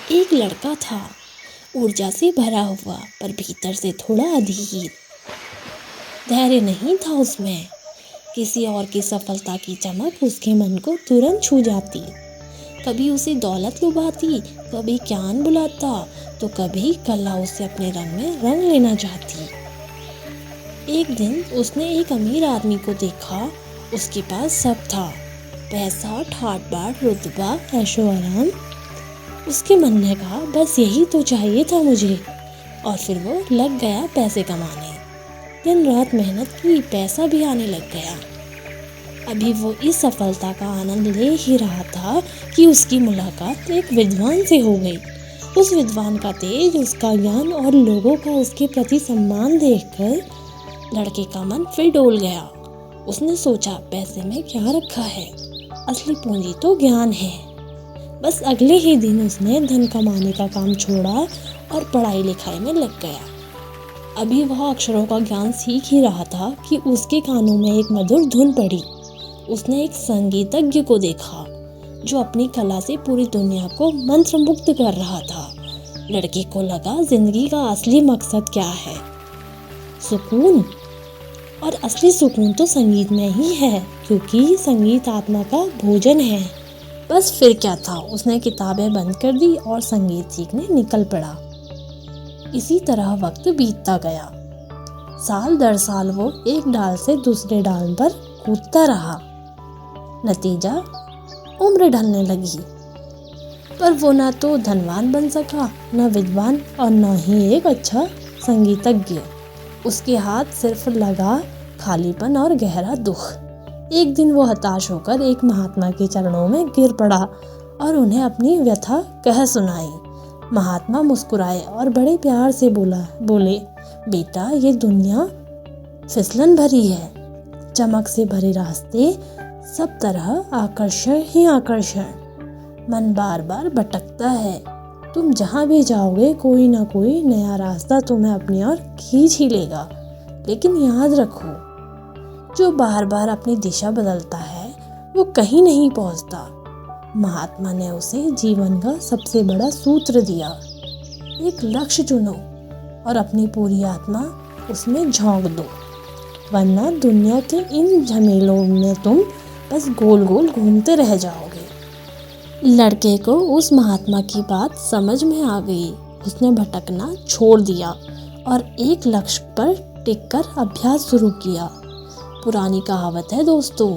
एक लड़का था, ऊर्जा से भरा हुआ पर भीतर से थोड़ा अधीर। धैर्य नहीं था उसमें। किसी और की सफलता की चमक उसके मन को तुरंत छू जाती। कभी उसे दौलत लुभाती, कभी ज्ञान बुलाता, तो कभी कला उसे अपने रंग में रंग लेना चाहती। एक दिन उसने एक अमीर आदमी को देखा। उसके पास सब था, पैसा, ठाट बाट, रुतबा, ऐशो आराम। उसके मन ने कहा, बस यही तो चाहिए था मुझे। और फिर वो लग गया पैसे कमाने। दिन रात मेहनत की, पैसा भी आने लग गया। अभी वो इस सफलता का आनंद ले ही रहा था कि उसकी मुलाकात एक विद्वान से हो गई। उस विद्वान का तेज, उसका ज्ञान और लोगों का उसके प्रति सम्मान देखकर लड़के का मन फिर डोल गया। उसने सोचा, पैसे में क्या रखा है, असली पूंजी तो ज्ञान है। बस अगले ही दिन उसने धन कमाने का काम छोड़ा और पढ़ाई लिखाई में लग गया। अभी वह अक्षरों का ज्ञान सीख ही रहा था कि उसके कानों में एक मधुर धुन पड़ी। उसने एक संगीतज्ञ को देखा जो अपनी कला से पूरी दुनिया को मंत्रमुग्ध कर रहा था। लड़के को लगा, जिंदगी का असली मकसद क्या है? सुकून। और असली सुकून तो संगीत में ही है, क्योंकि संगीत आत्मा का भोजन है। बस फिर क्या था, उसने किताबें बंद कर दी और संगीत सीखने निकल पड़ा। इसी तरह वक्त बीतता गया। साल दर साल वो एक डाल से दूसरे डाल पर कूदता रहा। नतीजा, उम्र ढलने लगी। पर वो ना तो धनवान बन सका, न विद्वान, और न ही एक अच्छा संगीतज्ञ। उसके हाथ सिर्फ लगा खालीपन और गहरा दुख। एक दिन वो हताश होकर एक महात्मा के चरणों में गिर पड़ा और उन्हें अपनी व्यथा कह सुनाई। महात्मा मुस्कुराए और बड़े प्यार से बोले, बेटा, ये दुनिया फिसलन भरी है, चमक से भरे रास्ते, सब तरह आकर्षण ही आकर्षण। मन बार बार भटकता है। तुम जहाँ भी जाओगे, कोई ना कोई नया रास्ता तुम्हें अपनी ओर खींच ही लेगा। लेकिन याद रखो, जो बार बार अपनी दिशा बदलता है वो कहीं नहीं पहुँचता। महात्मा ने उसे जीवन का सबसे बड़ा सूत्र दिया। एक लक्ष्य चुनो और अपनी पूरी आत्मा उसमें झोंक दो, वरना दुनिया के इन झमेलों में तुम बस गोल गोल घूमते रह जाओगे। लड़के को उस महात्मा की बात समझ में आ गई। उसने भटकना छोड़ दिया और एक लक्ष्य पर टिककर अभ्यास शुरू किया। पुरानी कहावत है दोस्तों,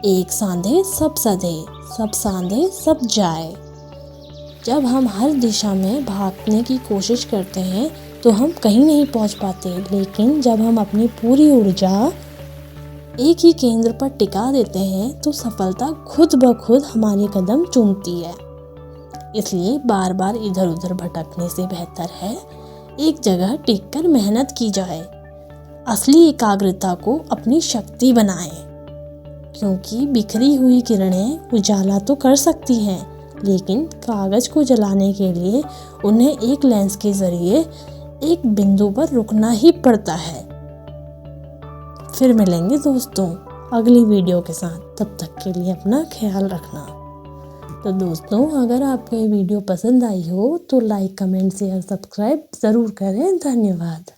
एक सांधे सब सधे, सब सांधे सब जाए। जब हम हर दिशा में भागने की कोशिश करते हैं तो हम कहीं नहीं पहुंच पाते, लेकिन जब हम अपनी पूरी ऊर्जा एक ही केंद्र पर टिका देते हैं तो सफलता खुद ब खुद हमारे कदम चूमती है। इसलिए बार बार इधर उधर भटकने से बेहतर है एक जगह टिककर मेहनत की जाए। असली एकाग्रता को अपनी शक्ति बनाएं, क्योंकि बिखरी हुई किरणें उजाला तो कर सकती हैं, लेकिन कागज को जलाने के लिए उन्हें एक लेंस के जरिए एक बिंदु पर रुकना ही पड़ता है। फिर मिलेंगे दोस्तों अगली वीडियो के साथ। तब तक के लिए अपना ख्याल रखना। तो दोस्तों, अगर आपको ये वीडियो पसंद आई हो तो लाइक, कमेंट, शेयर, सब्सक्राइब ज़रूर करें। धन्यवाद।